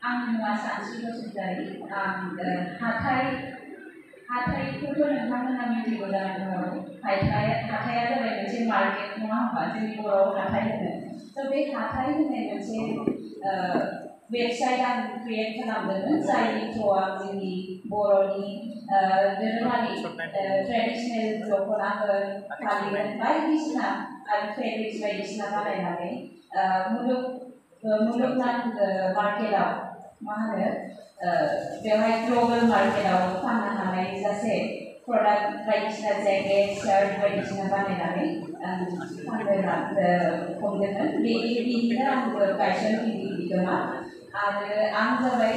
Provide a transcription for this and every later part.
आंनि मुङा सानस्रि बसुमतारी हाथाइखौथ' नोंथांमोना मिथिगौ जानांगौ हाथाइया जाबाय मोनसे मार्केट नङा होमबा जोंनि बर'आव हाथाइ होनो स' बे हाथाइ होननाय मोनसे वेबसाइट आं क्रिएट खालामदोंमोन जायनि थ्रुआव आं जोंनि बर'नि दोरोङारि ट्रेडिसनेल दख'नाफोर फालिफोर बायदिसिना आरो फेब्रिक्स बायदिसिना बानायनानै मुलुगनां मार्केटआव मा होनो बेवहाय ग्लबेल मार्केटआव फाननो हानाय जासे प्रडाक्ट बायदिसिना जेकेट शार्ट बायदिसिना बानायनानै हमदोंमोन बेनिनो आंबो गायसनगिरि बिगोमा आरो आं जाबाय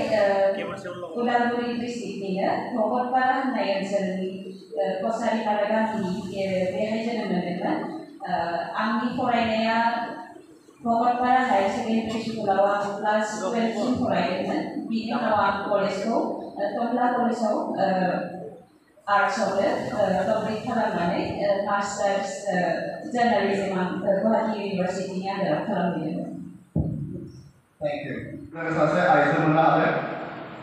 उदालगुरि डिस्ट्रिक्टनिनो भगतपारा होननाय ओनसोलनि कसारिपारा गामि बेहाय जोनोम मोन्दोंमोन आंनि फरायनाया भगतपारा हायर सेकेन्डारि स्कुलाव आं क्लास 12सिम फरायदोंमोन बिनि उनाव आं कलेजखौ टंला कलेजाव आर्ट्सआवनो कमप्लिट खालामनानै मास्टार्स जार्नालिजम आं गुवाहाटी इउनिभार्सिटिनि आन्दाराव खालामहैदोंमोन। Thank you. जों सासे आइजो मोननो हादों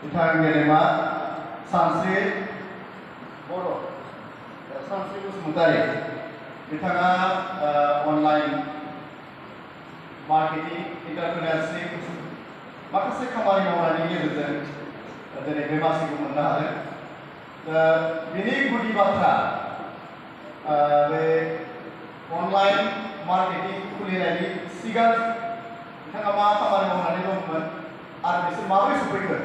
बिथां गेदेमा सानस्रि बसुमतारी बिथाङा अनलाइन मार्केटिं एन्टारप्रेनारशिप माखासे खामानि मावनायनि गेजेरजों दिनै बे मासिखौ मोननो हादों दा बिनि गुदि बाथ्रा बे अनलाइन मार्केटिं खुलिनायनि सिगां बिथाङा मा खामानि मावनानै दंमोन आरो बिसोर माबोरै सफैखो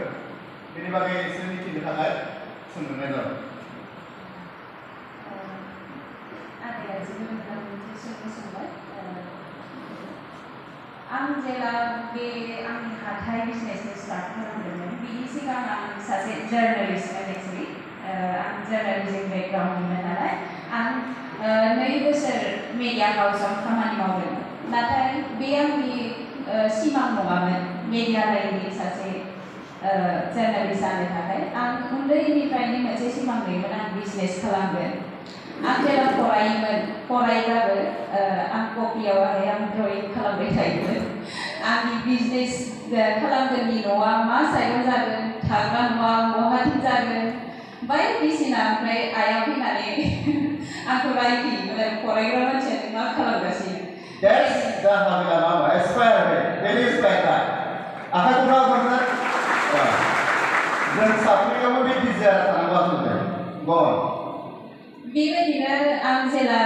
बेनि बागै एसे मिथिनो थाखाय सोंनाय जाबाय। आं जेला बे आंनि हाथाइ बिजनेसखौ स्टार्ट खालामदोंमोन बिनि सिगां आं सासे जार्नालिस्टमोन एक्चुवेलि आं जार्नालिजम बेकग्राउन्डनिमोन नालाय आं 2 बोसोर मेडिया हाउसआव खामानि मावदोंमोन नाथाय बे आंनि सिमां नङामोन मेडिया लाइननि सासे जार्नालिस्ट जानो थाखाय आं उन्दैनिफ्रायनो मोनसे सिमां दंमोन आं बिजनेस खालामगोन आं जेला फरायबाबो आं कपियावहाय आं ड्रयिं खालामबाय थायोमोन आंनि बिजनेस खालामगोननि न'आ मा साइडआव जागोन थाग्रा न'आ बहाथिं जागोन बायदिसिना ओमफ्राय आइया फैनानै आंखौ रायफैयोमोन फरायग्रा मानसिया मा खालामगासिनो That's the Hamilama experiment. Very inspiring. Apa tu nak buat? Dan satu yang lebih bizarre tanpa maksudnya. Gol. बेबायदिनो आं जेला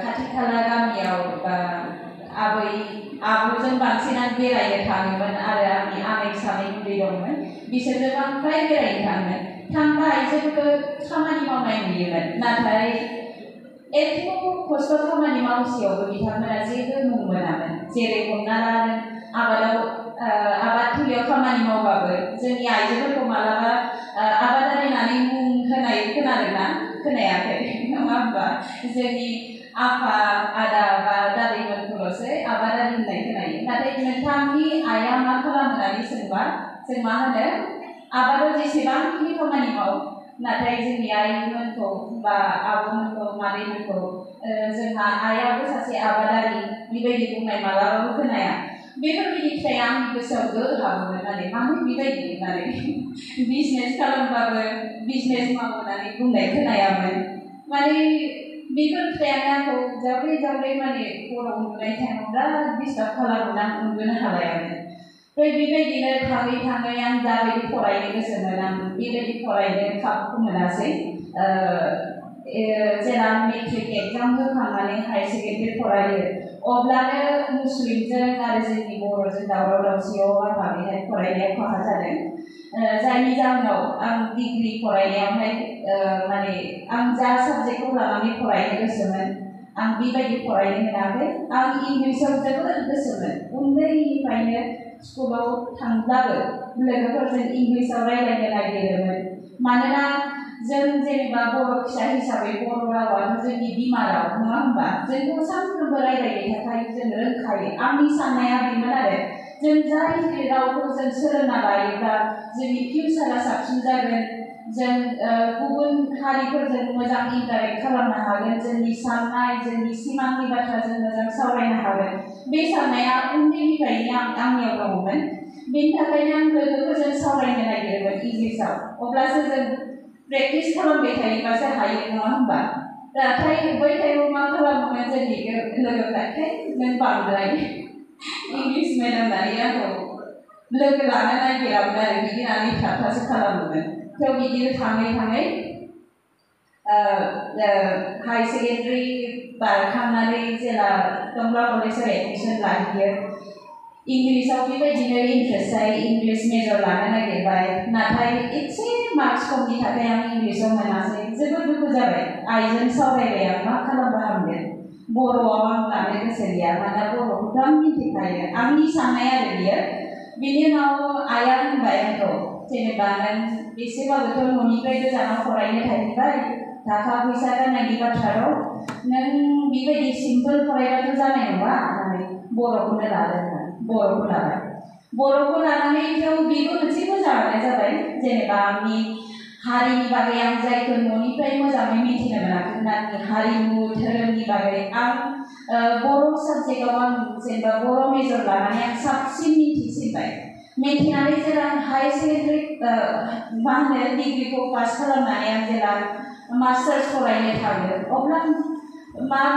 खाथि खाला गामियाव आबौजों बांसिनानो बेरायनो थाङोमोन आरो आंनि आनै सानै उन्दै दंमोन बिसोरजों बांद्राय बेरायनो थाङोमोन थांबा आइजोफोरखौ खामानि मावनाय नुयोमोन नाथाय एथ' खस्थ' खामानि मावसेयावबो बिथांमोना जेबो मुं मोनामोन जेरै हमना ला आबादथिलियाव खामानि मावबाबो जोंनि आइजोफोरखौ मालाबा आबादारि होननानै मुं होनाय खोनादोंना खोनायाखै नङा होमबा जोंनि आफा आदा बा दादैमोनखौल'सो आबादारि होननाय खोनायो नाथाय नोंथांनि आइया मा खालामो होननानै सोंबा जों मा होनो आबादाव जेसेबांखिनि खामानि मावो नाथाय जोंनि आइमोनखौ बा आब'मोनखौ मादैमोनखौ जोंहा आइयाबो सासे आबादारि बेबायदि बुंनाय मालाबाबो खोनाया बेफोरबायदि फिथाइया आंनि गोसोआव हाबोमोन माने मानो बेबायदि होननानै बिजनेस खालामबाबो बिजनेस मावो होननानै बुंनाय खोनायामोन माने बेफोर फिथाइयानो आंखौ जावले जावले माने खर'आव उन्दुनाय टाइमाव बिराद डिस्टार्ब खालामोन आं उन्दुनो हालायामोन ओमफ्राय बेबायदिनो थाङै थाङै आं जाबायदि फरायनो गोसोमोन आं बेबायदि फरायनो खाबुखौ मोनासै जेला मेट्रिक एग्जाम होखांनानै हायार सेकेन्डारि फरायो अब्लानो मुस्लिमजों आरो जोंनि बर'जों दावराव दावसियाव आंहा बेहाय फरायनाया खहा जादों जायनि जाहोनाव आं डिग्रि फरायनायावहाय माने आं जा साबजेक्टखौ लानानै फरायनो गोसोमोन आं बेबायदि फरायनो मोनाखै आं इंलिसाव जोबोद गोसोमोन उन्दैनिफ्रायनो स्कुलाव थांब्लाबो लोगोफोरजों इंलिसाव रायज्लायनो नागिरोमोन मानोना जों जेनेबा बर' फिसा हिसाबै बर' रावाथ' जोंनि बिमा राव नङा होमबा जोंखौ सानफ्रोमबो रायज्लायनो थाखाय जों रोंखायो आंनि साननाया बेमोन आरो जों जाय रावखौ जों सोलोंना लायोब्ला जोंनि फिउचारा साबसिन जागोन जों गुबुन हारिफोरजों मोजां इन्टारेक्ट खालामनो हागोन जोंनि साननाय जोंनि सिमांनि बाथ्रा जों मोजां सावरायनो हागोन बे साननाया उन्दैनिफ्रायनो आंनियाव दङमोन बेनि थाखायनो आं लोगोफोरजों सावरायनो नागिरोमोन इंलिसाव अब्लासो जों प्रेक्टिस खालामबाय थायोबासो हायो नङा होमबा नाथाय बै टाइमाव मा खालामोमोन जोंनि लोगोफ्राथाय नों बांद्राय इंलिस मिडियाम होननानै आंखौ लोगो लानो नागिरामोन आरो बिदि होननानै थाबथासो खालामोमोन थेव बिदिनो थाङै थाङै हाई सेकेन्डारि बारखांनानै जेला टंला कलेजाव एडमिसन लाहैयो इंलिसाव बेबायदिनो इन्ट्रेस्ट जायो इंलिस मेजर लानो नागिरबाय नाथाय एसे मार्क्स खमनि थाखाय आं इंलिसाव मोनासै जोबोद दुखु जाबाय आइजों सावरायबाय आं मा खालामबा हामगोन बर'आव आं लानो गोसो गैया मानोना बर'खौथ' आं मिथिखायो आंनि साननाय आरो बियो बिनि उनाव आइया होनबाय आंखौ जेनेबा नों एसेबाबोथ' न'निफ्राय गोजानाव फरायनो थाहैबाय थाखा फैसा गारनायनि बाथ्रा दं नों बेबायदि सिम्पोल फरायबाथ' जानाय नङा होननानै बर'खौनो लादों बर'खौ लाबाय बर'खौ लानानै बेयाव बेबो मोनसे मोजाङानो जाबाय जेनेबा आंनि हारिनि बागै आं जायखौ न'निफ्राय मोजाङै मिथिनो मोनाखैमोन आंनि हारिमु धोरोमनि बागै आं बर' साबजेक्टआव आं जेनेबा बर' मेजर लानानै आं साबसिन मिथिसिनबाय मिथिनानै जेला आं हाई सेकेन्डारि मा होनो डिग्रिखौ पास खालामनानै आं जेला मास्टार्स फरायनो थाङो अब्ला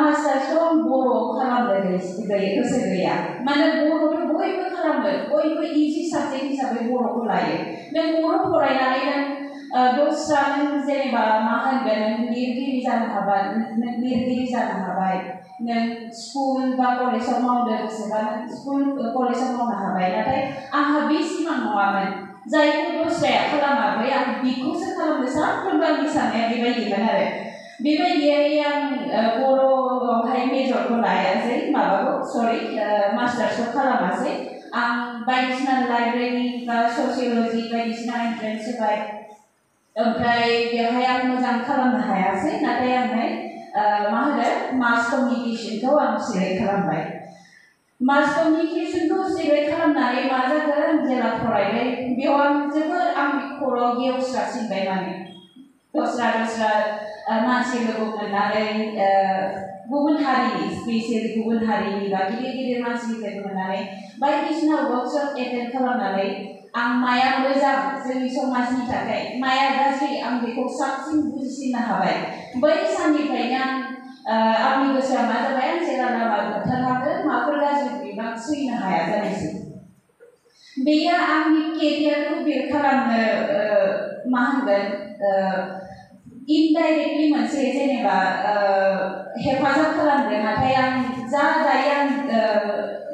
मास्टार्सखौ आं बर'आव खालामनो गोसो गैया माने बर'खौ बयबो खालामो बयबो इजि साबजेक्ट हिसाबै बर'खौ लायो नों बर' फरायनानै नों दस्रा नों जेनेबा मा होनगोन नों लिरगिरि जानो हाबाय नों लिरगिरि जानो हाबाय नों स्कुल बा कलेजाव मावनो गोसोबा नों स्कुल कलेजाव मावनो हाबाय नाथाय आंहा बे सिमां नङामोन जायखौ दस्राया खालामाखै आं बेखौसो खालामनो सानफ्रोमबो आंनि साननाया बेबायदिमोन आरो बेबायदियै आं बर'आवहाय मेजरखौ लायासै मास्टार्सखौ खालामासै आं बायदिसिना लाइब्रेरि बा ससियल'जि बायदिसिना एन्ट्रेन्स होबाय ओमफ्राय बेवहाय आं मोजां खालामनो हायासै नाथाय आंहाय मा होनो मास कमिउनिकेसनखौ आं सिलेक्ट खालामबाय मास कमिउनिकेसनखौ सिलेक्ट खालामनानै मा जाखो आं जेला फरायबाय बेयाव आं जोबोद आंनि खर'आव गेवस्रासिनबाय माने दस्रा मानसि लोगो मोननानै गुबुन हारिनि स्पेसियेलि गुबुन हारिनि बा गिदिर गिदिर मानसि लोगो मोननानै बायदिसिना वर्कशप एटेन्ड खालामनानै आं माया मोजां जोंनि समाजनि थाखाय माया गाज्रि आं बेखौ साबसिन बुजिसिननो हाबाय बै साननिफ्रायनो आं आंनि गोसोआ मा जाबाय आं जेला लामा ओंखारलांगोन माफोर गाज्रि बिबां सैनो हाया जानायसै बेयो आंनि केरियारखौ बिल्ड खालामनो मा होनगोन इनडाइरेक्टलि मोनसे जेनेबा हेफाजाब खालामदों नाथाय आं दायो आं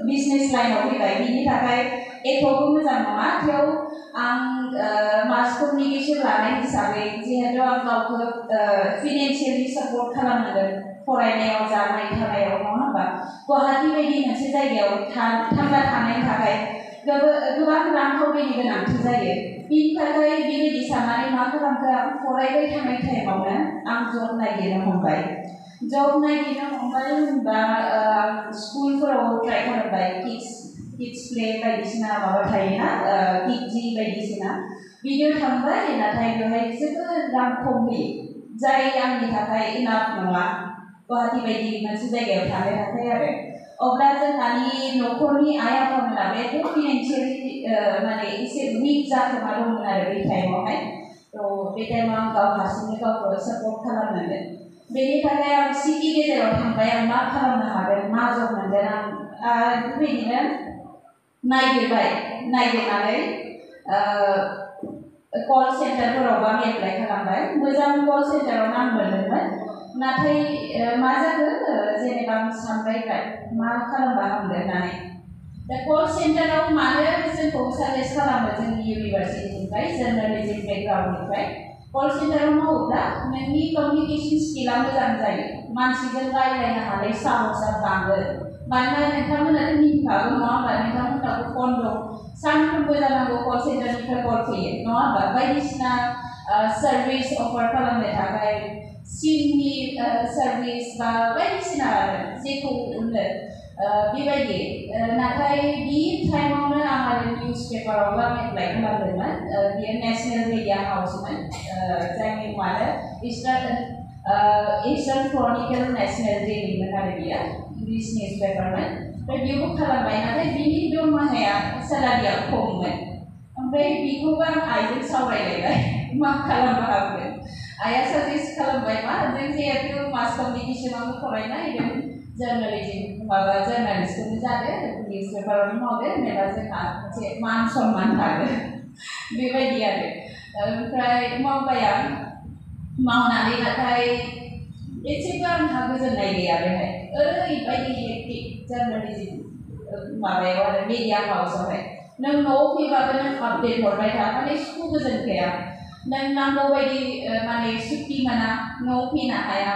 बिजनेस लाइनाव फैबाय बिनि थाखाय एथ'बो मोजां नङा थेव आं मास कमिउनिकेसन लानाय हिसाबै जिहेतु आं गावखौ फिनेन्सियेलि सापर्ट खालामनांगोन फरायनायाव जानाय थानायाव नङा होमबा गुवाहाटि बायदि मोनसे जायगायाव थांना थानायनि थाखाय गोबां रांखावरिनि गोनांथि जायो बिनि थाखाय बेबायदि साननानै मा खालामखो आं फरायबाय थानाय टाइमावनो आं जब नागिरनो हमबाय होनबा स्कुलफोराव ट्राइ खालामबाय किड्स प्ले बायदिसिना माबा थायोना किडजी बायदिसिना बिदियाव थांबाय नाथाय बेवहाय जोबोद रां खम होयो जाय आंनि थाखाय इनाफ नङा गुवाहाटि बायदि मोनसे जायगायाव थानो थाखाय आरो अब्ला जोंहानि न'खरनि आइ आफामोनाबो एकदम फिनेन्सियेलि माने एसे उइक जाखोमा दंमोन आरो बे टाइमावहाय बे टाइमाव आं गाव हारसिंनो गावखौ सापर्ट खालामनांगोन बेनि थाखाय आं सिटि गेजेराव थांबाय आं मा खालामनो हागोन मा जब मोनगोन आं बेबायदिनो नागिरनानै कल सेन्टारफोरावबो आं एप्लाइ खालामबाय मोजां कल सेन्टारावनो आं मोनदोंमोन नाथाय मा जाखो जेनेबा आं सानबाय मा खालामबा हामगोन होननानै दा कल सेन्टाराव मानो जोंखौ साजेस्ट खालामो जोंनि इउनिभार्सिटिनिफ्राय जार्नालिजिम बेकग्राउन्डनिफ्राय कल सेन्टाराव मावोब्ला नोंनि कमिउनिकेसन स्किला मोजां जायो मानसिजों रायज्लायनो हानाय साहसआ बांगोन मानोना नोंथांमोनाथ' मिथिखागौ नङा होमबा नोंथांमोनाबो फन दं सानफ्रोमबो जानांगौ कल सेन्टारनिफ्राय कल फैयो नङा होमबा बायदिसिना सार्भिस अफार खालामनो थाखाय सिमनि सार्भिस बा बायदिसिना जेखौ होनो बेबायदि नाथाय बे टाइमावनो आं आरो निउस पेपारावबो आं एप्लाइ खालामदोंमोन बेयो नेसनेल मिडिया हाउसमोन जायनि मुङानो इस्टार्न क्रनिकल नेसनेल डेलीमोन आरो बियो इंलिस निउस पेपारमोन ओमफ्राय बेयावबो खालामबाय नाथाय बिनि दरमाहाया सेलारिया खममोन ओमफ्राय बेखौबो आं आइजों सावरायलायबाय मा खालामनो हागोन आइया साजेस्ट खालामबाय मा जों जिहेतु मास कमिउनिकेसनावनो फरायनाय जों जार्नालिज्म माबा जार्नालिस्टखौनो जादो निउस पेपारावनो मावदो होनोबा जोंहा मोनसे मान सन्मान थागोन बेबायदि आरो ओमफ्राय मावबाय आं मावनानै नाथाय एसेबो आंहा गोजोननाय गैया बेहाय ओरैबायदि हेक्टिक जार्नालिज्म माबायाव आरो मिडिया हाउसआवहाय नों न'आव फैबाबो नों आपडेट हरबाय था माने सुखु गोजोनखाया नों नांगौ बायदि माने सुट्टि मोना न'आव फैनो हाया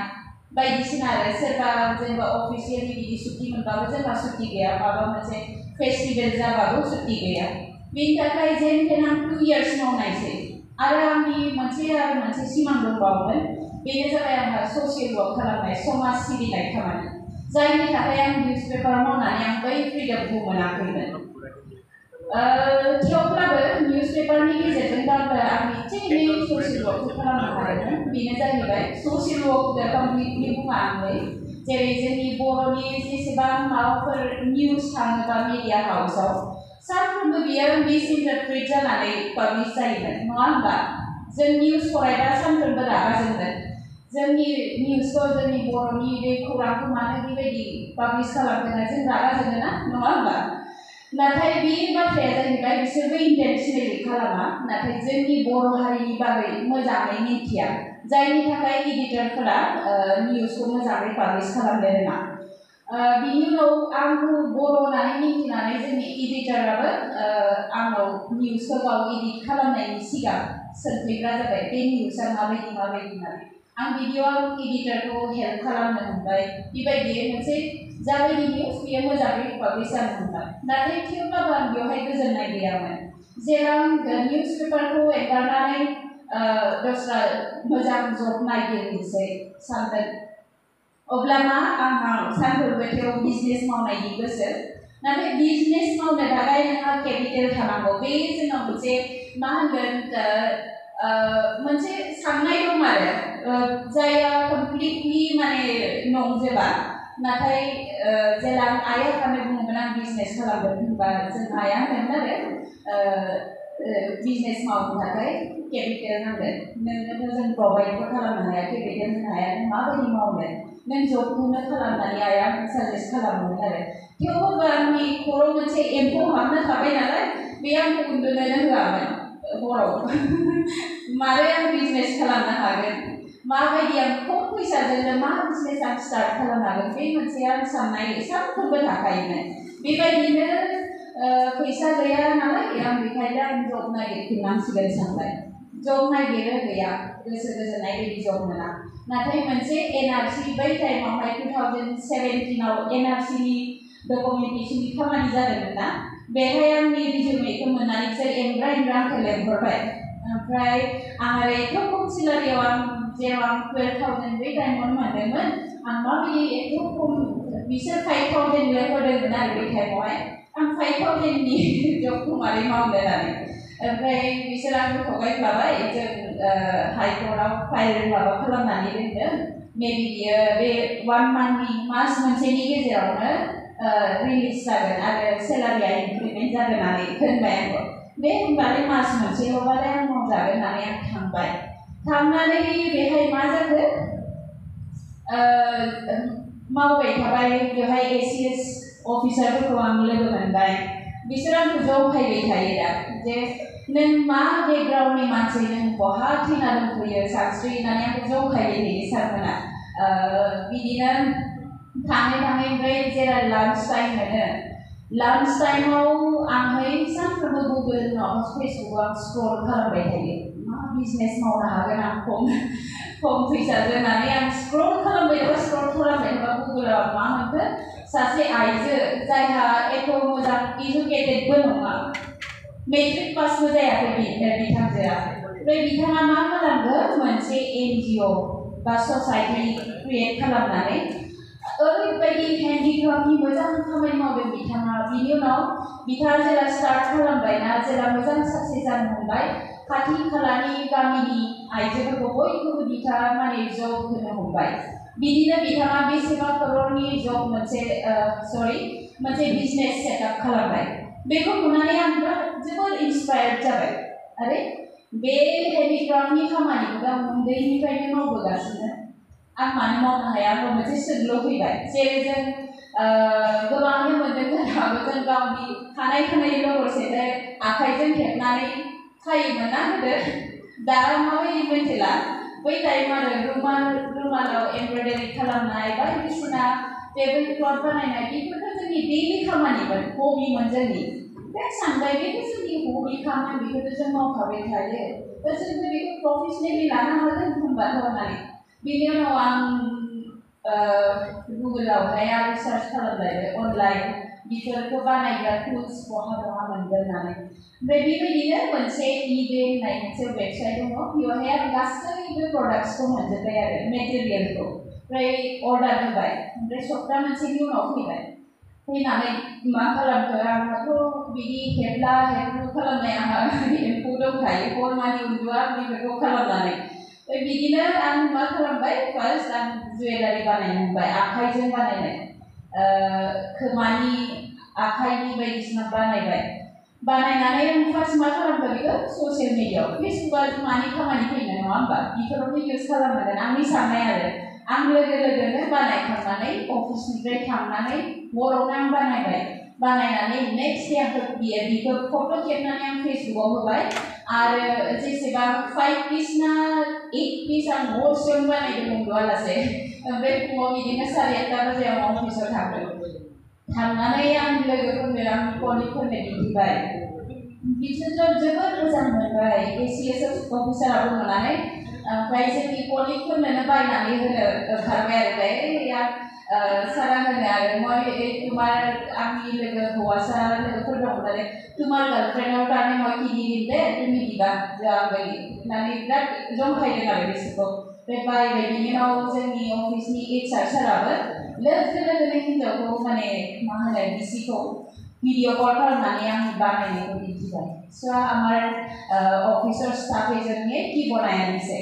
बायदिसिना आरो सोरबा जेनेबा अफिसियेलि बिदि सुट्टि मोनबाबो जोंहा सुट्टि गैया माबा मोनसे फेस्टिभेल जाबाबो सुट्टि गैया बेनि थाखाय जेन थेन आं 2 इयार्स मावनायसै आरो आंनि मोनसे सिमां दंबावोमोन बेनो जाबाय आंहा ससियेल वर्क खालामनाय समाज सिबिनाय खामानि जायनि थाखाय आं निउस पेपाराव मावनानै आं बै फ्रिडमखौ मोनाखैमोन थेवब्लाबो निउस पेपारनि गेजेरजोंब्लाबो आं एसे एनै ससियेल वर्कखौ खालामनो हादोंमोन बेनो जाहैबाय ससियेल वर्क कमप्लिटलि बुङा आङै जेरै जोंनि बर'नि जेसेबां माबाफोर निउस थाङोबा मिडिया हाउसआव सानफ्रोमबो बियो मिसइन्टारप्रेट जानानै पाब्लिश जायोमोन नङा होमबा जों निउस फरायबा सानफ्रोमबो रागा जोंगोन जोंनि निउसखौ जोंनि बर'नि बे खौरांखौ मानो बेबायदि पाब्लिश खालामदों जों रागा जोङो ना नङा होमबा नाथाय बे बाथ्राया जाहैबाय बिसोरबो इन्टेन्सनेलि खालामा नाथाय जोंनि बर' हारिनि बागै मोजाङै मिन्थिया जायनि थाखाय एडिटरफोरा निउसखौ मोजाङै पाब्लिश खालामनो रोङा बिनि उनाव आंखौ बर' होननानै मिन्थिनानै जोंनि एडिटराबो आंनाव निउसखौ गाव एडिट खालामनायनि सिगां सोंफैग्रा जाबाय बे निउसआ माबायदि होननानै आं भिडिअ'आव एडिटरखौ हेल्प खालामनो मोनबाय बेबायदि मोनसे जाबायदि निउस बेयो मोजाङै पाब्लिश जानो मोनबाय नाथाय थेवब्लाबो आं बेवहाय गोजोननाय गैयामोन जेराव निउस पेपारखौ एंगारनानै दस्रा मोजां जब नागिरनोसै सानदों अब्ला मा आंहा सानफ्रोमबो बिजनेस मावनायनि गोसो नाथाय बिजनेस मावनो थाखाय नोंहा केपिटेल थानांगौ बे जोंनाव मोनसे मा होनगोन मोनसे साननाय दं आरो जायहा कमप्लिटलि माने नंजोबा नाथाय जेला आइ आफानो बुङोमोन आं बिजनेस खालामगोन होनबा जों आइया होनोमोन आरो बिजनेस मावनो थाखाय केपिटेल नांगोन नोंनोथ' जों प्रभाइडबो खालामनो हाया केपिटेल होनो हाया नों माबायदि मावनो नों जबखौनो खालामनानै आइया साजेस्ट खालामोमोन आरो थेवबो आंनि खर'आव मोनसे एम्फौ हाबना थाबाय नालाय बे आंखौ उन्दुनोनो होआमोन हराव मारै आं बिजनेस खालामनो हागोन माबायदि आं खम फैसाजोंनो मा बिजनेस आं स्टार्ट खालामनो हागोन बे मोनसे आं साननाय सानफ्रोमबो थाखायोमोन बेबायदिनो फैसा गैया नालाय आं बेखायनो आं जब नागिरफिननांसिगोन सानबाय जब नागिरो गैया गोसो गोजोननाय बायदि जब मोना नाथाय मोनसे एनआरसि बै टाइमावहाय 2017आव एनआरसिनि डकुमेन्टेसननि खामानि जादोंमोन ना बेहाय आंनि रिजुमेखौ मोननानै बिसोर एमब्रा आंखौ लेंहरबाय ओमफ्राय आं आरो एथ' खम सेलारियाव आं जेराव आं 12,000 बै टाइमावनो मोनदोंमोन आं माबायदि एथ' खम बिसोर 5,000 लेंहरदोंमोन आरो बै टाइमावहाय आं 5,000नि जबखौ मारै मावनो होननानै ओमफ्राय बिसोर आंखौ थगायफ्लाबाय जों हाइकर्टआव फाइल माबा खालामनानै दोनदों मेबि बियो बे 1 मान्थनि मास मोनसेनि गेजेरावनो रिलिज जागोन आरो सेलारिया इनक्रिमेन्ट जागोन होननानै होनबाय आंखौ बे होनबालाय मास मोनसेल'बालाय आं मावजागोन होननानै आं थांबाय थांनानै बेहाय मा जाखो मावबाय थाबाय बेवहाय एसिएस अफिसारफोरखौ आं लोगो मोनबाय बिसोर आंखौ जंखायबाय थायो दा जे नों मा बेकग्राउन्डनि मानसि नों बहा थैना दंफैयो सानस्रि होननानै आंखौ जंखायबाय थायो सारमोना बिदिनो थाङै ओमफ्राय जेला लान्च टाइम मोनो लान्च टाइमाव आंहाय सानफ्रोमबो गुगोल नङाबा फेसबुकआव आं स्क्रल खालामबाय थायो मा बिजनेस मावनो हागोन आं खम फैसाजों होननानै आं स्क्रल खालामबाय थाबा गुगोलाव मा मोनखो सासे आइजो जायहा एथ' मोजां इडुकेटेडबो नङा मेट्रिक पासबो जायाखै बिथांजोआ ओमफ्राय बिथाङा मा खालामखो मोनसे NGO बा ससाइटि क्रिएट खालामनानै ओरैबायदि हेन्डिक्राफ्टनि मोजां खामानि मावदों बिथाङा बिनि उनाव बिथाङा जेला स्टार्ट खालामबायना जेला मोजां साक्सेस जानो हमबाय खाथि खालानि गामिनि आइजोफोरखौ बयखौबो बिथाङा माने जब होनो हमबाय बिदिनो बिथाङा बेसेबा करोड़नि जब मोनसे मोनसे बिजनेस सेटआप खालामबाय बेखौ नुनानै आं जोबोद इन्सपायार्ड जाबाय आरे बे हेन्डिक्राफ्टनि खामानिखौ आं उन्दैनिफ्रायनो मावबोगासिनो आं मानो मावनो हाया आंबो मोनसे सोंलु फैबाय जेरै जों गोबांनो मोनदों जानो हागौ जों गावनि खानाय खानायनि लोगोसे आखाइजों हेबनानै खायोमोन ना गोदो दा माबायदि मिथिला बै टाइम आरो रुमालाव एमब्रयडारि खालामनाय बायदिसिना टेबोल क्लथ बानायनाय बेफोरथ' जोंनि दैलि खामानिमोन हबिमोन जोंनि बे सानबाय बेथ' जोंनि हबि खामानि बेखौथ' जों मावखाबाय थायो दा जोंबो बेखौ प्रफेसनेलि लानो हागोन होनबाथ' होननानै बिनि उनाव आं गुगोलावहाय आं रिसार्च खालामबाय अनलाइन बेफोरखौ बानायग्रा टुल्स बहा मोनगोन होननानै ओमफ्राय बेबायदिनो मोनसे इबे होननाय मोनसे वेबसाइट दङ बेवहाय आं गासैबो प्रडाक्ट्सखौ मोनजोब्बाय आरो मेटेरियेलखौ ओमफ्राय अर्डार होबाय ओमफ्राय सप्ता मोनसेनि उनाव फैबाय फैनानै मा खालामखो आंहाथ' बिदि हेबलु खालामनाय आंहा एम्फौ दंखायो हरमानि उन्दुआ बेफोरखौ खालामनानै बिदिनो आं मा खालामबाय फार्स्ट आं जुवेलारि बानायनो हमबाय आखाइजों बानायनाय खोमानि आखाइनि बायदिसिना बानायनानै आं फार्स्ट मा खालामखो बेखौ ससियेल मिडियाआव फेसबुकआ मानि खामानि फैनाय नङा होमबा बेफोरावनो इउज खालामनांगोन आंनि साननाय आरो आं लोगोनो बानायखांनानै अफिसनिफ्राय थांनानै हरावनो आं बानायनानै नेक्स्ट डे आंखौ बेखौ फट' खेबनानै आं फेसबुकआव होबाय आरो जेसेबां 5 पिस ना 8 पिस आं हरसेयावनो बानायदों उन्दुआलासे ओमफ्राय फुङाव बिदिनो 8:30 बाजियाव अफिसाव थांनानै आं लोगोफोरनो आं कलिगफोरनो दिन्थिबाय बिसोरथ' जोबोद मोजां मोनबाय एसिएस अफिसाराबो नुनानै ओमफ्राय जोंनि कलिगफोरनो बायनानै होनो ओंखारबाय आरो सारा होनो आरो तुम्हार आंनि लोगो हौवासा लोगोफोर दं नालाय तुम्हार गार्लफ्रेन्डआव तारमाने मैं किनि दिन दे तुमि दिबा जाबाय होननानै बिराद जंखायदों आरो बिसोरखौ ओमफ्राय बायबाय बिनि उनाव जोंनि अफिसनि HR साराबो लोगोनो हिन्जावखौ माने मा होनो बिसिखौ ভিডিও কল खालामनानै आं बानायनायखौ दिन्थिबाय स' আমার অফিসৰ স্টাফ এজনীয়ে কি বনাই আনিছে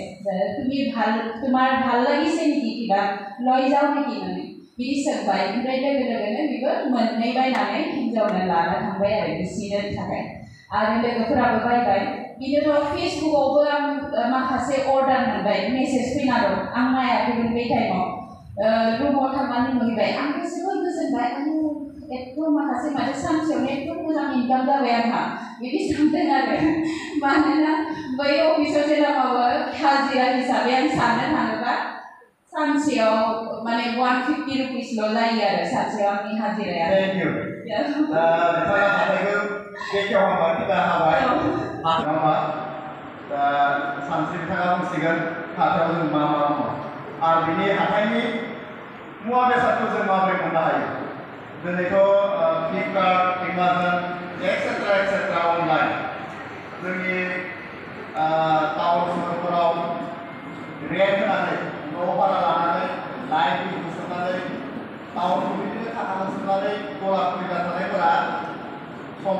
তোমাৰ ভাল লাগিছে নেকি কিবা লৈ যাও নেকি মানে बिदि सोंबाय ओमफ्राय लोगोनो बेबो मोननै बायनानै हिन्जावनो लाना थांबाय आरो बिसिनो थाखाय आरो लोगोफोराबो बायबाय बिनि उनाव फेसबुकआवबो आं माखासे अर्डार मोनबाय मेसेज फैना दं आं नायाखैमोन बे टाइमाव रुमाव थांनानै नुहैबाय आंबो जोबोद गोजोनबाय एकदम माखासे माथो सानसेयावनो एकदम मोजां इनकाम जाबाय आंहा बिदि सानदों आरो मानोना बै अफिसाव जेला मावो हाजिरा हिसाबै आं साननो थाङोबा सानसेयाव माने 150 रुपिसल' जायो आरो सानसेयाव आंनि हाजिराया थेंक इउ नोंथाङा हाथाइखौ बेखेवहांबाय दा हाबाय नङा दा सानसे नोंथाङा बुंसिगोन हाथायाव जों मा मावो आरो बिनि हाथाइनि मुवा बेसादखौ जों माबोरै मोननो हायो दिनैथ' फ्लिपकार्ट एमाजन एक्सेट्रा अनलाइन जोंनि टाउन सहरफोराव रेन्ट होनानै न' भारा लानानै लाइट बिल सोनानै टाउनखौ बिदिनो थाखा सोनानै गला खुलिना थानायफोरा सम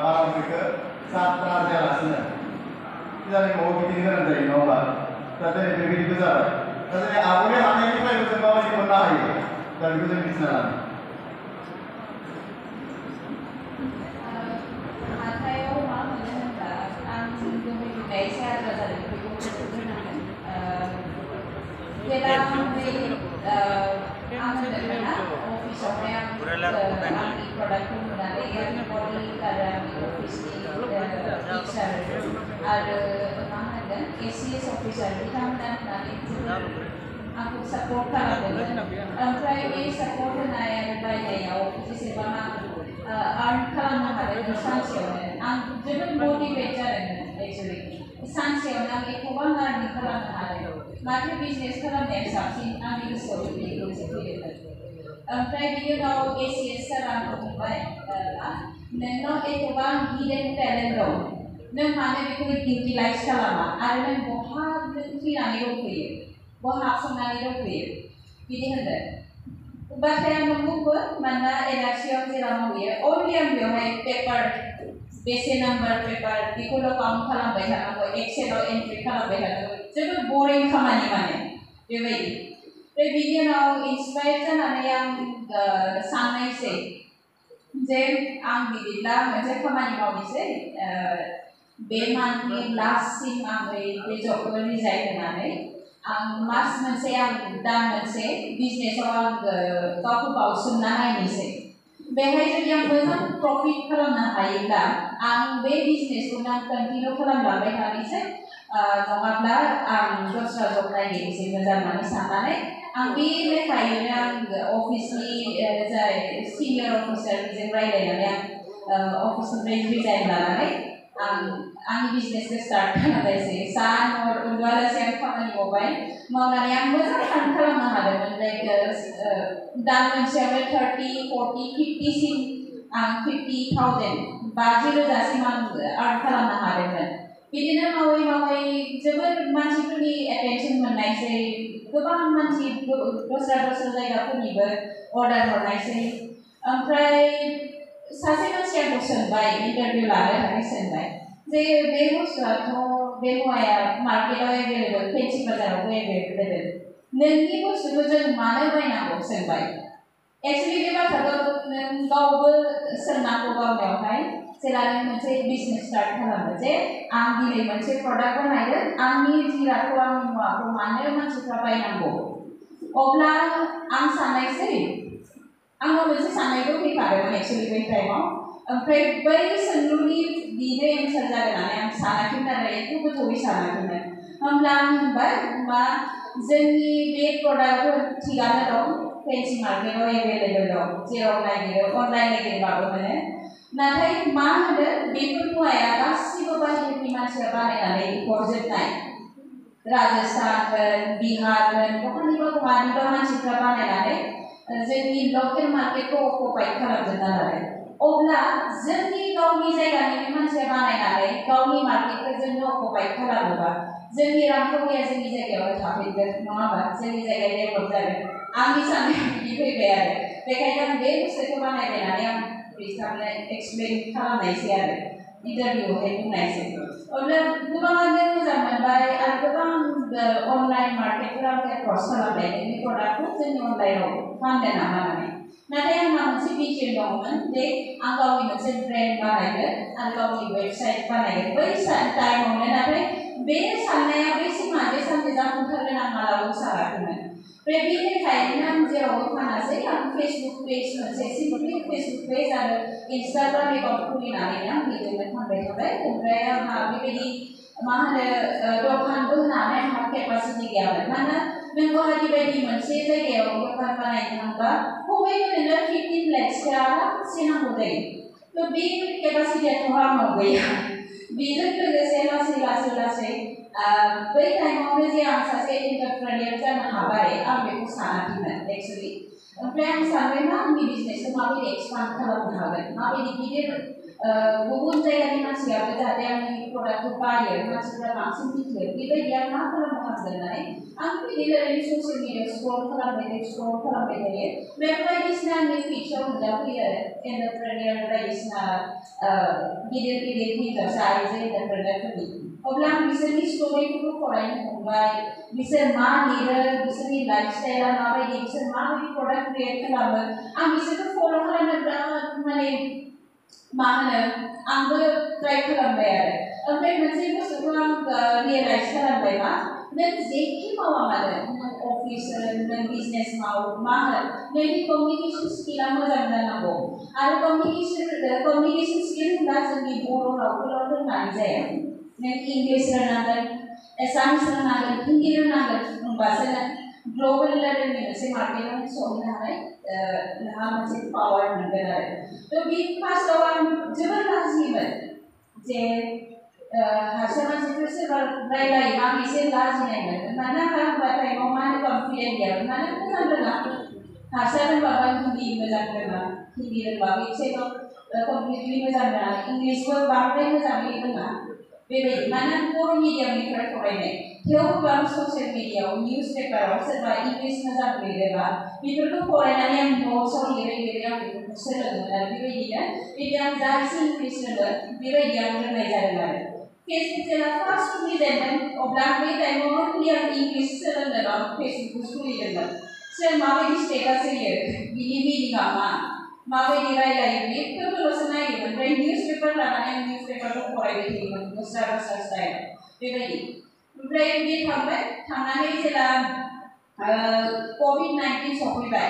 बारा बेखौ जात्रा जायालासिनो जानि न'आव बिदिनो गोनां जायो नङा होमबा दा दिनै बेबायदिबो जाबाय दा जोंनि आगोलनि हाथाइनिफ्रायबो जों माबायदि मोननो हायो दा बेखौ जों मिथिना लानो हाथायाव मा मोनो होनबा आं बुंनाय एसे आद्रा जादों बेखौ बुंनांगोन जेब्ला आं होनदोंमोन ना अफिसावहाय आंनि प्रडाक्टखौ नुनानै आंनि कलिग आरो आंनि अफिसनि HR आरो मा होनगोन ACS अफिसार बिथांमोना होननानै आंखौ सापर्ट खालामदोंमोन ओमफ्राय बे सापर्ट होनाय आरो बायनायाव जेसेबां आं आर्न खालामनो हादों सानसेयावनो आं जोबोद मटिभेट जादोंमोन एक्सुवेलि सानसेयावनो आं एखौबां आर्न खालामनो हादों माथो बिजनेस खालामनाया साबसिन आंनि गोसोआव बेबायदि मोनसे फैदोंमोन ओमफ्राय बिनि उनाव ACS सारा आंखौ बुंबाय नोंनाव एखौबां हिडेन टेलेन्ट दं नों मानो बेखौ इउटिलाइज खालामा आरो नों बहा फैनानै दंफैयो बहा हाबसंनानै दंफैयो बिदि होनदों बाथ्राया नंगौबो मानोना एनआरसियाव जेराव मावहैयो अनलि आं बेवहाय पेपार बेसे नाम्बार पेपार बेखौल' काउन्ट खालामबाय थानांगौ एक्सेलाव एन्ट्रि खालामबाय थानांगौ जोबोद बरिं खामानि माने बेबायदि ओमफ्राय बिनि उनाव इन्सपायार जानानै आं साननायसै जे आं बिदिब्ला मोनसे खामानि मावनोसै बे मान्थनि लास्टसिम आं बे जबखौ रिजाइन होनानै आं मास मोनसे आं दान मोनसे बिजनेसाव आं गावखौ बावसोमना नायनोसै बेहाय जुदि आं मोजां प्रफिट खालामनो हायोब्ला आं बे बिजनेसखौनो आं कन्टिनिउ खालामलांबाय थानोसै नङाब्ला आं दस्रा जब नागिरनोसै मोजां होननानै साननानै आं बे लेखायैनो आं अफिसनि जाय सिनियर अफिसार बेजों रायज्लायनानै आं अफिसनिफ्राय रिजाइन लानानै आंनि बिजनेसखौ स्टार्ट खालामनायसै सान हर उन्दुआलासे आं खामानि मावनानै आं मोजां आर्न खालामनो हादोंमोन लाइक दान मोनसेयावनो 30, 40, 50सिम आं 50,000 50,000सिम आं आर्न खालामनो हादोंमोन बिदिनो मावै मावै जोबोर मानसिफोरनि एटेनसन मोननायसै गोबां मानसि दस्रा जायगाफोरनिबो अर्डार हरनायसै ओमफ्राय सासे मानसिया आंखौ सोंबाय इन्टारभिउ लानो थाखाय सोंबाय जे बे बुस्थुआथ' बे मुवाया मार्केटआव एभेलेबल फेन्सि बाजारावबो एभेलेबल नोंनि बुस्थुखौ जों मानो बायनांगौ सोंबाय एक्सुवेलि बे बाथ्राखौ नों गावबो सोंनांगौ गावनियावहाय जेला नों मोनसे बिजनेस स्टार्ट खालामो जे आं दिनै मोनसे प्रडाक्ट बानायदों आंनि जिरादखौ आंनि मुवाखौ मानो मानसिफ्रा बायनांगौ अब्ला आं साननायसै आंनाव मोनसे साननायबो फैखादोंमोन एक्सुवेलि बै टाइमाव ओमफ्राय बै सोंलुनि बिनो एन्सार जागोन होननानै आं सानाखैमोन आरो एथ' गोथौयै सानाखैमोन होमब्ला आं होनबाय होमबा जोंनि बे प्रडाक्टफोर थिगानो दं फेन्सि मार्केटआव एभेलेबल दं जेराव नागिरो अनलाइन नागिरबाबो मोनो नाथाय मा होनो बेफोर मुवाया गासिबो बाहेरनि मानसिया बानायनानै हरजोबनाय राजस्थान होन बिहार होन बहानिबा मानसिफ्रा बानायनानै जोंनि लकेल मार्केटखौ अकुपाइड खालामजोबना लादों अब्ला जोंनि गावनि जायगानि मानसिया बानायनानै गावनि मार्केटखौ जोंनो अकुपाइड खालामोबा जोंनि रांखावरिया जोंनि जायगायावनो थाफैगोन नङा होमबा जोंनि जायगाया डेभेलप जागोन आंनि साननाया बिदि फैबाय आरो बेखायनो आं बे बुस्थुखौ बानायनानै आं बिथांनो एक्सप्लेन खालामनायसै आरो इन्टारभिउआवहाय बुंनायसै अब्ला गोबाङानो मोजां मोनबाय आरो गोबां अनलाइन मार्केटफोराव एप्रच खालामबाय बे प्रडाक्टखौ जोंनि अनलाइनाव फाननो नामा होननानै नाथाय आंहा मोनसे भिजन दंमोन जे आं गावनि मोनसे ब्रेन्ड बानायगोन आरो गावनि वेबसाइट बानायगोन बै टाइमावनो नाथाय बे साननाया बै सिमा बे सानसे जाफुंथारगोन आं मालाबाबो सानाखैमोन ओमफ्राय बे लेखायैनो आं जेरावबो फानासै आं फेसबुक पेज मोनसे सिम्पलि फेसबुक पेज आरो इन्स्टाग्राम एकाउन्ट खुलिनानैनो आं बेजोंनो फानबाय थाबाय ओमफ्राय आंहा बेबायदि मा होनो दखानबो होनानै आंहा केपासिटि गैयामोन मानोना नों गुवाहाटि बायदि मोनसे जायगायाव दखान बानायनो थांबा खमैबो नोंनो 15 लाखसोआ आरामसे नांगौ जायो थ' बे केपासिटियाथ' आंनाव गैया बेजों लोगोसे लासै बै टाइमावनो जे आं सासे एन्टारप्रेनियर जानो हाबाय आं बेखौ सानाखैमोन एक्सुवेलि ओमफ्राय आं सानबाय मा आंनि बिजनेसखौ माबायदि एक्सपान्ड खालामनो हागोन माबायदि गिदिर गुबुन जायगानि मानसियाबो जाहाथे आंनि प्रडाक्टखौ बायो मानसिफ्रा बांसिन मिथियो बेबायदि आं मा खालामनो हागोन होननानै आं बिदिनो ओरैनो ससियेल मिडियायाव स्क्रल खालामबाय थायो बेयाव बायदिसिना आंनि फिडआव नुजाफैयो आरो एन्टारप्रेनियर बायदिसिना गिदिर हिनजावसा आइजो एन्टारप्रेनियरफोरनि अब्ला आं बिसोरनि स्ट'रिफोरखौ फरायनो हमबाय बिसोर मा लिरो बिसोरनि लाइफ स्टाइला माबायदि बिसोर माबायदि प्रडाक्ट क्रिएट खालामो आं बिसोरखौ फल' खालामनो बिराद माने मा होनो आंबो ट्राइ खालामबाय आरो ओमफ्राय मोनसे बुस्थुखौ आं रियेलाइज खालामबाय मा नों जेखि मावा मानो नों अफिस नों बिजनेस माव मा होनो नोंनि कमिउनिकेसन स्किला मोजां जानांगौ आरो कमिउनिकेसन स्किल होनबा जोंनि बर' रावखौल' रोंनानै जाया नों इंलिस रोंनांगोन एसामिस रोंनांगोन हिन्दी रोंनांगोन होनबासो नों ग्लबेल लेभेलनि मोनसे मार्केटआव सहैनो हानाय नोंहा मोनसे पावार मोनगोन आरो थ' बे फार्स्टआव आं जोबोर लाजियोमोन जे हारसा मानसिफोर सोरबा रायलायोबा आं एसे लाजिनाय मोनो मानोना आंहा टाइमाव मा होनो कनफिडेन्ट गैयामोन मानो मोजां रोङा हारसा रोंबाबो हिन्दी मोजां रोङा हिन्दी रोंबाबो एसेल' कमप्लिटलि मोजां रोङा इंलिसबो बांद्राय मोजाङै रोङा बेबायदि मानोना बर' मिडियामनिफ्राय फरायनाय थेवबो आं ससियेल मिडियायाव निउस पेपाराव सोरबा इंलिस मोजां लिरोबा बेफोरखौ फरायनानै आं न'ट्सआव लिरै आं बेफोरखौ सोलोङोमोन आरो बेबायदिनो आं जा एसे इंलिस रोङो बेबायदि आं रोंनाय जादों आरो फेसबुक जेला फार्स्ट खुलिजेनदों अब्ला बे टाइमावनो खुलि आं इंलिस सोलोंनो फेसबुकखौ खुलिदोंमोन सोर माबायदि स्टेटास होयो बिनि मिनिंआ माबायदि रायलायो बेफोरखौल'सो नायोमोन ओमफ्राय निउस पेपार लानानै आं निउस पेपारखौ फरायबाय थायोमोन दस्रा स्टाइल बेबायदि ओमफ्राय बे थांबाय थांनानै जेला COVID-19 सफैबाय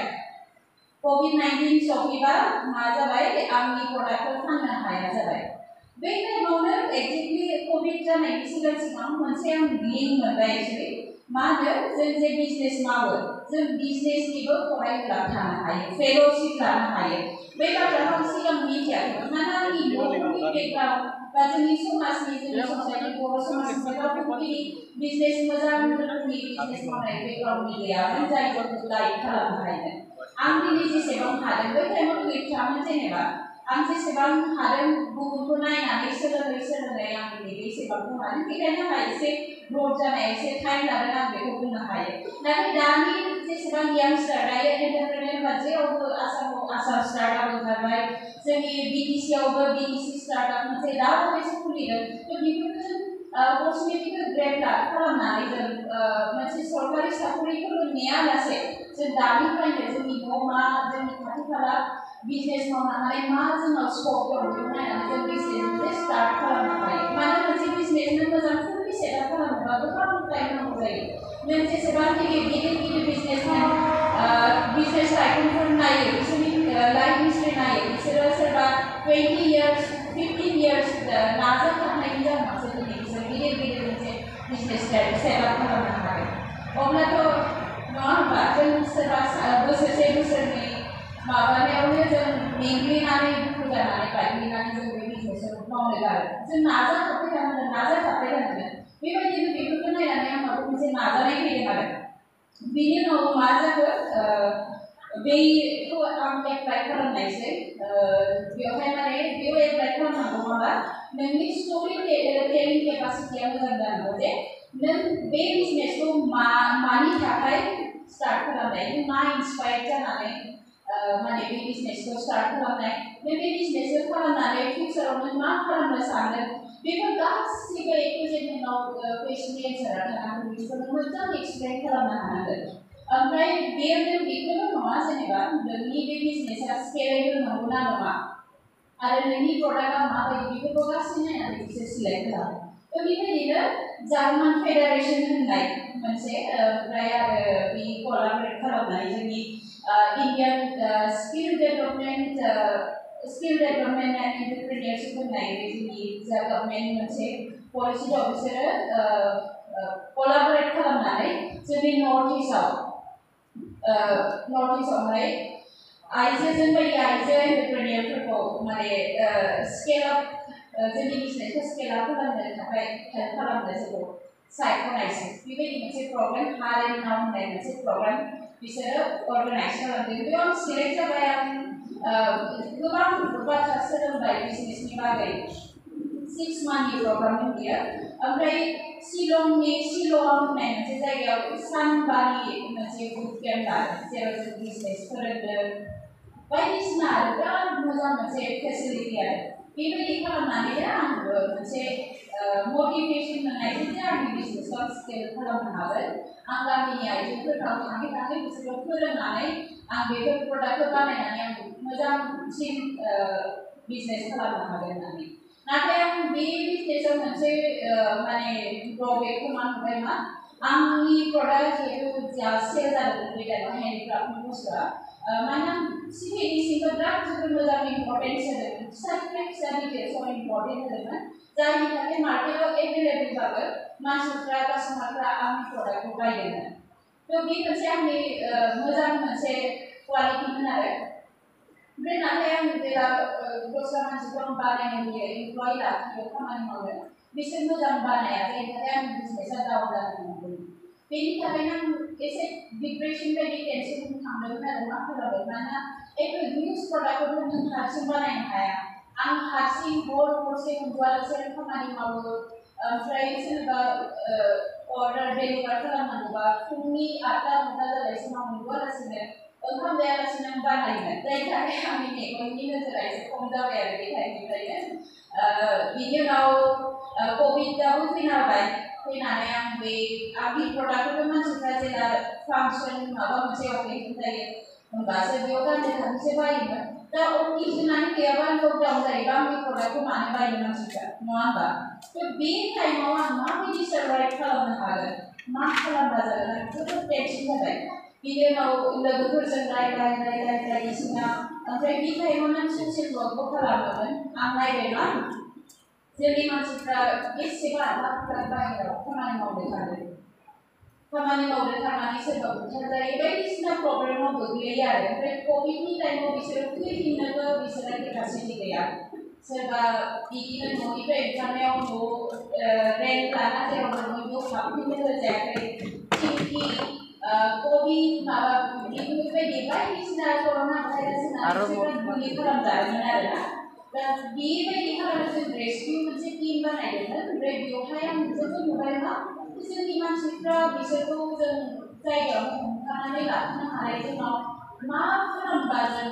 COVID-19 सफैबा मा जाबाय आंनि प्रडाक्टखौ फाननो हाया जाबाय बे टाइमावनो एक्जेक्टलि कोविड जानायनि सिगां मोनसे आं लिंक मोनबाय एक्चुअली मा होनो जों जे बिजनेस मावो जों बिजनेसनिबो फरायब्ला थानो हायो फेल'शिप लानो हायो बे बाथ्राखौ आं सिगां मिथियाखैमोन मानोना आंनि न'खरनि बेकग्राउन्ड बा जोंनि समाजनि जोंनि ससाइटि बर' समाजनि बेकग्राउन्ड बिजनेस मोजां रोखोमनि बिजनेस मावनाय बेकग्राउन्डनि गैयामोन जायखौ गाइड खालामनो हायोमोन आं दिनै जेसेबां हादों बै टाइमाव गैथारामोन जेनेबा आं जेसेबां हादों गुबुनखौ नायनानै सोलोङै आं दिनै बेसेबांखौ हादों बेखायनो आंहा एसे ग्रथ जानाय एसे टाइम लादों आं बेखौ बुंनो हायो नाथाय दानि जेसेबां यांस्टार दायो एन्टारप्रेनार बा जेरावबो आसाम स्टार्टआप ओंखारबाय जोंनि बिटिसिआवबो बिटिसि स्टार्टआप मोनसे दा बावैसो खुलिदों थ' बेफोरखौ जों अपरचुनिटिखौ ग्रेब खालामनानै जों मोनसे सरकारि साख्रिफोरखौ नेयालासे जों दानिफ्रायनो जोंनि मा जोंनि खाथि खाला बिजनेस मावनो हानाय मा जोंनाव स्कप दं बेखौ नायनानै जों बिजनेस मोनसे स्टार्ट खालामनो हायो मानो मोनसे बिजनेसनो मोजां फुललि सेटआप खालामनोबा गोबां टाइम नांगौ जायो नों जेसेबांखि गिदिर बिजनेसमेन बिजनेस टाइकुनफोर नायो बिसोरनि लाइफ हिस्ट्रि नायो बिसोरो सोरबा 20 years 15 years नाजाथाबनायनि जाहोनावसो दिनै बिसोर गिदिर मोनसे बिजनेस सेटआप खालामनो हायो अब्लाथ' नङा होनबा जों सोरबा बोसोरनि माबानायावनो जों मेंग्लिनानै दुखु जानानै बायग्लिनानै जों बे बिजनेसखौ मावनो गारो जों नाजाथाबबाय थानांगोन बेबायदिनो बेफोरखौ नायनानै आंनाव मोनसे नाजानाय फैदों आरो बेनि उनाव मा जाखो बेखौ आं एप्लाइ खालामनायसै बेवहाय माने बेयाव एप्लाइ खालामनांगौ माबा नोंनि स्ट'रि टेलिं केपासिटिया मोजां जानांगौ जे नों बे बिजनेसखौ मानि थाखाय स्टार्ट खालामनाय नों मा इन्सपायार जानानै माने बे बिजनेसखौ स्टार्ट खालामनाय बे बिजनेसखौ खालामनानै फिउचाराव नों मा खालामनो सानदों बेफोर गासिबो नोंनाव कुइसननि एन्सारा थानांगौ बेखौ नों मोजां एक्सप्लेन खालामनो हानांगोन ओमफ्राय बेयो नों बेखौल' नङा जेनेबा नोंनि बे बिजनेसा स्केलेबल नंगौना नङा आरो नोंनि प्रडाक्टआ माबायदि बेफोरखौ गासै नायनानै बिसोर सिलेक्ट खालामो थ' बेबायदिनो जार्मान फेडारेसन होननाय मोनसे ओमफ्राय आरो बे कलाबरेट खालामनाय जोंनि इन्डियान स्किल डेभेलपमेन्ट एन्ड एन्टारप्रेनियरशिप होननाय जोंनि जा गभर्नमेन्ट मोनसे पलिसि दं बिसोरो कलाबरेट खालामनानै जोंनि नर्थ इस्टआवहाय आइजोजों बायदि आइजो एन्टारप्रेनियरफोरखौ माने स्केल आप जोंनि बिजनेसखौ स्केल आप खालामनो थाखाय हेल्प खालामनो जोंखौ सायख'नायसै बेबायदि मोनसे प्रग्राम हार एन्ड नाउ होननाय मोनसे प्रग्राम बिसोरो अर्गानाइज खालामदों बेयाव आं सिलेक्ट जाबाय आं गोबां बाथ्रा सोलोंबाय बिजनेसनि बागै 6 मान्थनि प्रग्राममोन बियो ओमफ्राय शिलं होननाय मोनसे जायगायाव सानबानि मोनसे बुट केम्प लादों जेराव जों बिजनेस फोरोंदों बायदिसिना आरो बिराद मोजां मोनसे फेसिलिटि आरो बेबायदि खालामनानैनो आंबो मोनसे मटिभेसन मोननाय जे आंनि बिजनेसखौ स्केल खालामनो हागोन आं गामिनि आइजोफोरनाव थाङै बिसोरखौ फोरोंनानै आं बेफोर प्रडाक्टखौ बानायनानै आं मोजांसिन बिजनेस खालामनो हागोन होननानै नाथाय आं बे बिजनेसाव मोनसे माने ड्रबेकखौ मा नुबाय मा आंनि प्रडाक्ट जिहेतु जा सेल जादों बे टाइमाव हेन्डिक्राफ्टनि बुस्थुआ मानोना सिखौ बिराद जोबोद मोजां इम्परटेन्स होदों फिसा डिटेल्सआव इम्परटेन्ट होदोंमोन जायनि थाखाय मार्केटआव एभेलेबलबाबो मानसिफ्रा कास्टमारफ्रा आंनि प्रडाक्टखौ बायदोंमोन थ' बे मोनसे आंनि मोजां मोनसे क्वालिटिमोन आरो ओमफ्राय नाथाय आं जेला दस्रा मानसिखौ आं बानायनो लुगैयो इमप्लय लाखियो खामानि मावनो बिसोर मोजां बानाया जायनि थाखाय आंनि बिजनेसा डाउन जादोंमोन बेनि थाखायनो आं एसे डिप्रेसन बायदि टेनसन थांदोंमोन आरो मा खालामदों मानोना एक हिउज प्रडाक्टखौ नों हारसिं बानायनो हाया आं हारसिं हरसे उन्दुआलासे खामानि मावो ओमफ्राय सोरबा अर्डार डेलिभार खालामनांगौबा फुंनि 8टा 9टा जालायसिम आं उन्दुआलासिनो ओंखाम जायालासिनो आं बानायोमोन जायनि थाखाय आंनि मेगननि नोजोरा एसे खम जाबाय आरो बे टाइमनिफ्रायनो बिनि उनाव कभिडआबो फैना होबाय फैनानै आं बे आंनि प्रडाक्टखौ मानसिफ्रा जेला फांसन माबा मोनसे अकेजन जायो होमबासो बेयाव गाननो थांनोसो बायोमोन दा अकेजनानो गैयाबा लकडाउन जायोबा आंनि प्रडाक्टखौ मानो बायो मानसिफ्रा नङा होमबा थ' बे टाइमाव आं माबायदि सार्भाइभ खालामनो हागोन मा खालामबा जागोन आं जोबोद टेनसन जाबाय बिनि उनाव लोगोफोरजों बायदिसिना ओमफ्राय बे टाइमाव आं ससियेल वर्कबो खालामोमोन आं नायबायमा जोंनि मानसिफ्रा बेसेबा लाखफ्रा बाहेरायाव खामानि मावनो थाङो खामानि मावनो थांनानै सोरबा बुथारजायो बायदिसिना प्रब्लेमाव गोग्लैयो आरो ओमफ्राय कभिडनि टाइमाव बिसोरो फैफिननोबो बिसोरहा केपासिटि गैया सोरबा बिदिनो न'निफ्राय ओंखारनायाव न' रेन्ट लाना जेराव बयबो हाबफिननो होजायाखै थिंखि कभिड माबा बेफोरबायदि बायदिसिना कर'ना भाइरास होननानै बिसोरो मुलि खालामजादोंमोन आरोना दा बेबायदि खालामनो जों रेस्किउ मोनसे टिम बानायदोंमोन ओमफ्राय बेवहाय आं जोबोद नुबाय मा जोंनि मानसिफ्रा बिसोरखौ जों जायगायाव हमथानानै लाखिनो हानाय जोंनाव मा खालामबा जों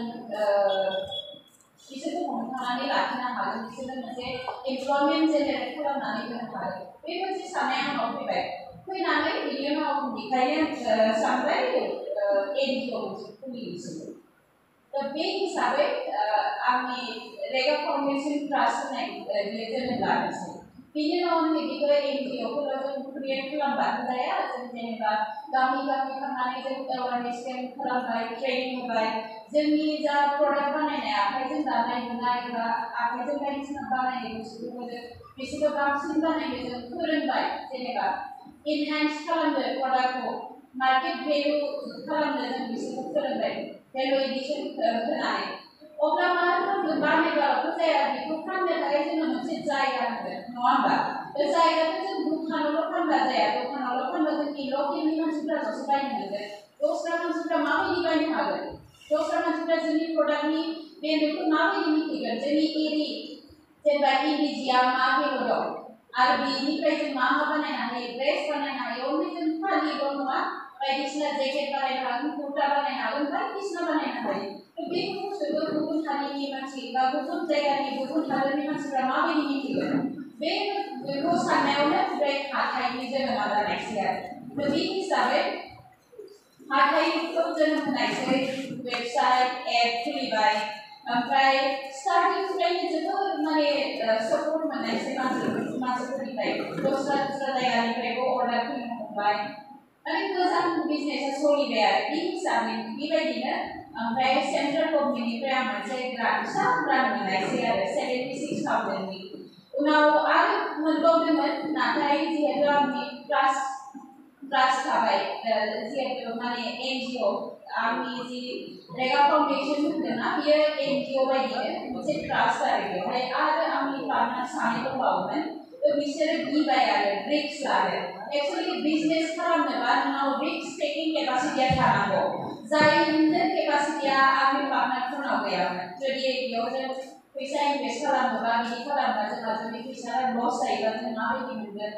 बिसोरखौ हमथानानै लाखिनो हागोन बिसोरनो मोनसे एमप्लयमेन्ट जेनेरेट खालामनानै होनो हागोन बे मोनसे साननाया आंनाव फैनानै बिनि उनाव बेखायनो सानबाय एनजिअ मोनसे खुलिनोसै दा बे हिसाबै आंनि रेगा फाउन्डेसन ट्रास्ट होननाय बियो जोनोम लानोसै बिनि उनाव आं बिदिखौ एनजिअफोराव जों क्रिएट खालामबानो जाया जों जेनेबा गामि थांनानै जों एवारनेस केम्प खालामबाय ट्रेनिं होबाय जोंनि जा प्रडाक्ट बानायनाय आखाइजों दानाय लुनाय बा आखाइजों बायदिसिना बानायनाय बुस्थुफोरखौ जों बिसोरखौ बांसिन बानायनो जों फोरोंबाय जेनेबा इनहेन्स खालामनो प्रडाक्टखौ मार्केट भेलु खालामनो जों बिसोरखौ फोरोंबाय भेलु एडिसन होनानै अब्ला मा खालामगोन बानायबाल'थ' जाया बेखौ फाननो थाखाय जोंनो मोनसे जायगा नांगोन नङा होमबा बे जायगाखौ जों दखानावल' फानबा जाया दखानावल' फानबा जोंनि लकेलनि मानसिफ्राल'सो बायनो मोनगोन दस्रा मानसिफ्रा माबायदि बायनो हागोन दस्रा मानसिफ्रा जोंनि प्रडाक्टनि भेलुखौ माबायदि मिथिगोन जोंनि एरि जेनेबा इन्दि जिया मा भेलु दं आरो बेनिफ्राय जों मा बानायनो हायो ड्रेस बानायनो हायो अनलि जों फालिल' नङा बायदिसिना जेकेट बानायनो हागोन कुर्ता बानायनो हागोन बायदिसिना बानायनो हायो बे बुस्थुखौ गुबुन हारिनि मानसि बा गुबुन जायगानि गुबुन हादोरनि मानसिफ्रा माबायदि मिथिगोन बेखौ साननायावनो ओमफ्राय हाथाइनि जोनोमा जानायसै आरो बे हिसाबै हाथाइखौ जोनोम होनायसै वेबसाइट एप खुलिबाय ओमफ्राय स्टार्टिंनिफ्रायनो जोबोद माने सापर्ट मोननायसै मानसिफोरनिफ्राय दस्रा जायगानिफ्रायबो अर्डार फैनो हमबाय माने मोजां बिजनेसा सोलिबाय आरो बे हिसाबै बेबायदिनो ओमफ्राय सेन्ट्रेल गभर्नमेन्टनिफ्राय आं मोनसे फिसा ग्रान्ट मोननायसै आरो 76,000नि उनाव आरो मोनबावदोंमोन नाथाय जिहेतु आंनि ट्रास्ट थाबाय जिहेतु माने एनजिअ आंनि जि रेगा फाउन्डेसन होन्दोंना बियो एनजिअ बायदिनो मोनसे ट्रास्ट आरो बेवहाय आरो आंनि पार्टनार सानै दंबावोमोन बिसोरो गिबाय आरो रिस्क लादों एक्चुअलि बिजनेस खालामनोबा नोंनाव रिस्क टेकिं केपासिटिया थानांगौ जाय केपासिटिया आंनि पार्टनारफोरनाव गैयामोन जुदि बेयाव जों फैसा इनभेस्ट खालामोबा बिदि खालामबा जोंहा जुदि फैसा लस जायोबा जों माबायदि मोनगोन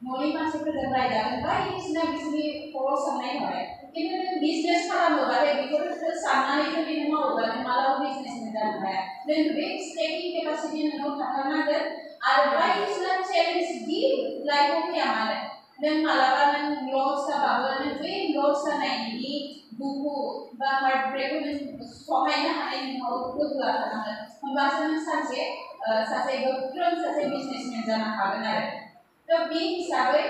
न'नि मानसिफोरजों रायजागोन बायदिसिना बिसोरनि खर' साननाय थाबाय खिन्थु नों बिजनेस खालामोबाथाय बेफोरखौ साननानै जुदि नों मावोबा नों मालाबा बिजनेसमेन जानो हाया नों रिस्क टेकिं केपासिटि नोंनाव थाथारनांगोन आरो बायदिसिना चेलेन्ज जि लाइफआव फैया मानो नों मालाबा नों लस जाबाबो नों बै लस जानायनि दुखु बा हार्ट ब्रेकखौ नों सहायनो हानाय नोंनाव गोहोआ थानांगोन होमबासो नों सासे गोख्रों सासे बिजनेसमेन जानो हागोन आरो थ' बे हिसाबै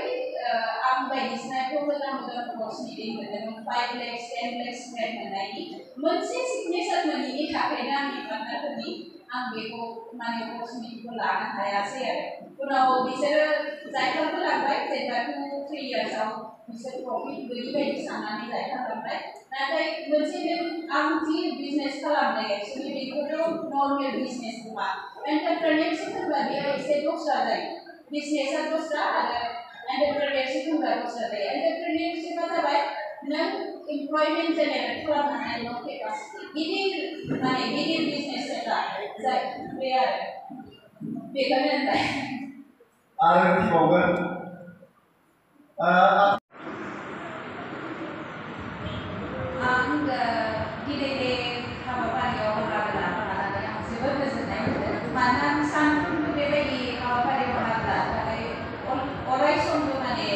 आं बायदिसिनाखौ मोजां कर्स मिटिं मोनदोंमोन 5 लाख 10 लाख स्प्रेड मोननायनि मोनसे सिगनेचार मोनैनि थाखायनो आंनि पार्टनारफोरनि आं बेखौ माने कर्स मिटिंखौ लानो हायासै आरो उनाव बिसोरो जायफोरखौ लांबाय जेनेबा 2-3 इयार्सआव बिसोर प्रफिट गैयि बायदि साननानै जायफोरलांबाय नाथाय मोनसे आं जि बिजनेस खालामदों एक्चुअलि बेखौथ' नर्मेल बिजनेस नङा एन्टारप्रेनियरशिप होनबा बेयो एसे दस्रा जायो बिजनेसा दस्रा आरो एन्टारप्रेनियरशिप होनबा दस्रा जायो एन्टारप्रेनियरशिपआ जाबाय नों एमप्लयमेन्ट जेनेरेट खालामनो हानाय नों केपासिटि गिदिर बिजनेस सेटआ जाय बे आरो बेखौनो होनबाय आरो मिथिबावगोन आं दिनै बे हाबाफारियाव बाहागो लानो हानानै आं जोबोद गोजोननाय मोनदों मानोना आं सानफ्रोमबो बेबायदि हाबाफारियाव बाहागो लानो थाखाय अराय समबो माने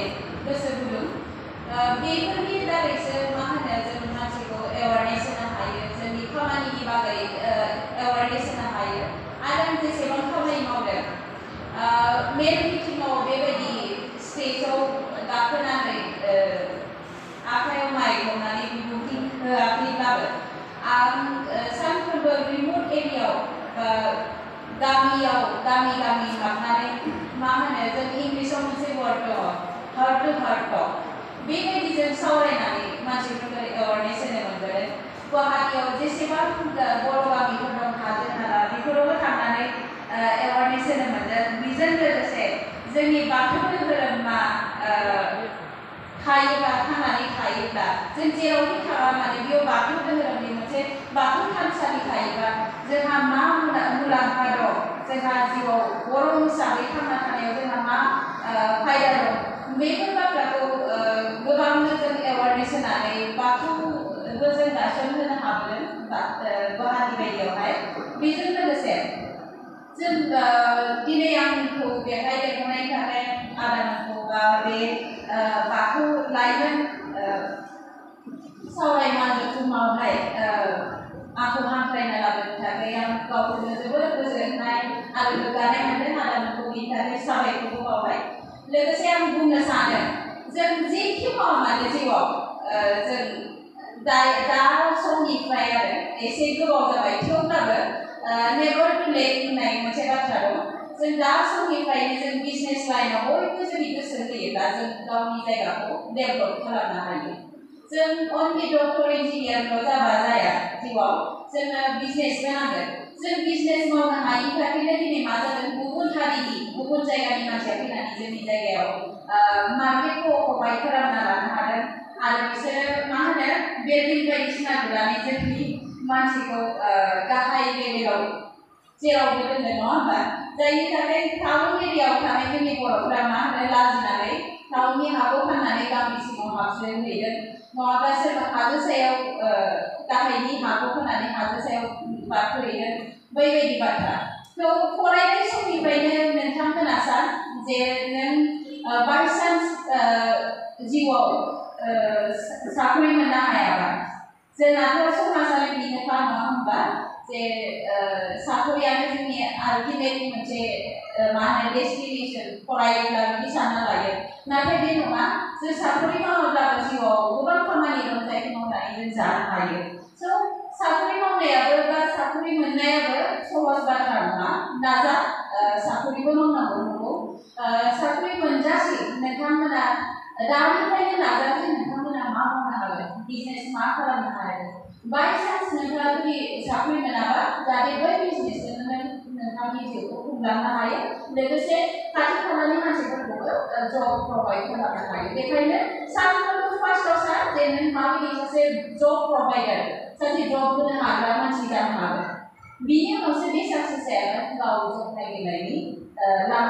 मेल मिटिङाव बेबायदि स्टेजआव गाखोनानै आखायाव माइक हमनानै बिबुंथि होआखैब्लाबो आं सानफ्रोमबो रिमोट एरियायाव गामि हाबनानै मा होनो जों इंलिसाव मोनसे वार्ड दङ हार्ट टू हार्ट टक बेबायदि जों सावरायनानै मानसिफोरखौ एवारनेस होनो मोनबोदों गुवाहाटीयाव जेसेबां बर' गामिफोर दं हाजो हाला बेफोरावबो थांनानै एवारनेस होनो मोनदों बेजों लोगोसे जोंनि बाथौ धोरोमा थांनानै थायोब्ला जों जेरावखि थाङा माने बेयाव बाथौ धोरोमनि मोनसे बाथौ थानसालि थायोबा जोंहा मा मुलाम्फा दं जोंहा जिउआव बर' हिसाबै थांना थानायाव जोंहा मा फायदा दं बेफोर बाथ्राखौ गोबांनो जों एवारनेस होनानै बाथौबो जों गायसनहोनो हाबोदों गुवाहाटी बायदियावहाय बेजों लोगोसे जों दिनै आंखौ बेवहाय लेंहरनायनि थाखाय आदामोनखौ बा बे बाथौ लाइमोन सावरायमा जथुमावहाय आंखौ हांख्रायना लाबोनो थाखाय आं गावखौनो जोबोद गोजोननाय आरो गोग्गानाय मोनदों आदामोनखौ बेनि थाखाय साबायखरबो बावबाय लोगोसे आं बुंनो सानो जों जेखि मावा मानो जिउआव जों दा समनिफ्राय आरो एसे गोबाव जाबाय थेवब्लाबो नेभार टु लेट होननाय मोनसे बाथ्रा दं जों दा समनिफ्रायनो जों बिजनेस लाइनाव बयबो जुदि गोसो होयोब्ला जों गावनि जायगाखौ डेभेलप खालामनो हायो जों अनलि डक्टर इन्जिनियारल' जाबा जाया जिउआव जोंनो बिजनेसबो नांगोन जों बिजनेस मावनो हायिनि थाखायनो दिनै मा जादों गुबुन हारिनि गुबुन जायगानि मानसिया फैनानै जोंनि जायगायाव मार्केटखौ अकुपाइ खालामना लानो हादों आरो बिसोरो मा होनो बिल्डिं बायदिसिना लुनानै जोंनि मानसिखौ गाहाय लेभेलाव जेरावबो दोनदों नङा होमबा जायनि थाखाय टाउन एरियायाव थानाय जोंनि बर'फोरा मा होनो लाजिनानै टाउननि हाखौ फाननानै गामि सिङाव हाबसोहैदों नङाबा सोरबा हाजो सायाव गाहायनि हाखौ फाननानै हाजो सायाव बारखोहैदों बैबायदि बाथ्रा थ' फरायनाय समनिफ्रायनो नोंथांमोना सान जे नों बायसान्स जिउआव साख्रि मोननो हायाबा जोंनाथ' समाजारि बिनोखा नङा होमबा जे साख्रियानो जोंनि आल्टिमेट मोनसे मा होनो डेस्टिनेसन फरायोब्ला बिदि सानना लायो नाथाय बे नङा जों साख्रि मावोब्लाबो जिउआव गोबां खामानि दं जायखौ मावनानै जों जानो हायो स' साख्रि मावनायाबो बा साख्रि मोननायाबो सहज बाथ्रा नङा नाजा साख्रिबो मावनांगौ नंगौ साख्रि मोनजासे नोंथांमोना दानिफ्रायनो नाजासे नोंथांमोना मा मावनो हागोन बिजनेस मा खालामनो हागोन बायसान्स नोंथाङा जुदि साख्रि मोनाबा जाहाथे बै बिजनेसजोंनो नोंथांनि जिउखौ खुंलांनो हायो लोगोसे खाथि खालानि मानसिफोरखौबो जब प्रभाइड खालामनो हायो बेखायनो साफ्रोमबो फार्स्टआव सान जे नों माबायदि सासे जब प्रभाइडार सासे जब होनो हाग्रा मानसि जानो हागोन बिनि उनावसो बे साक्सेस जायाबा गाव जब नागिरनायनि लामा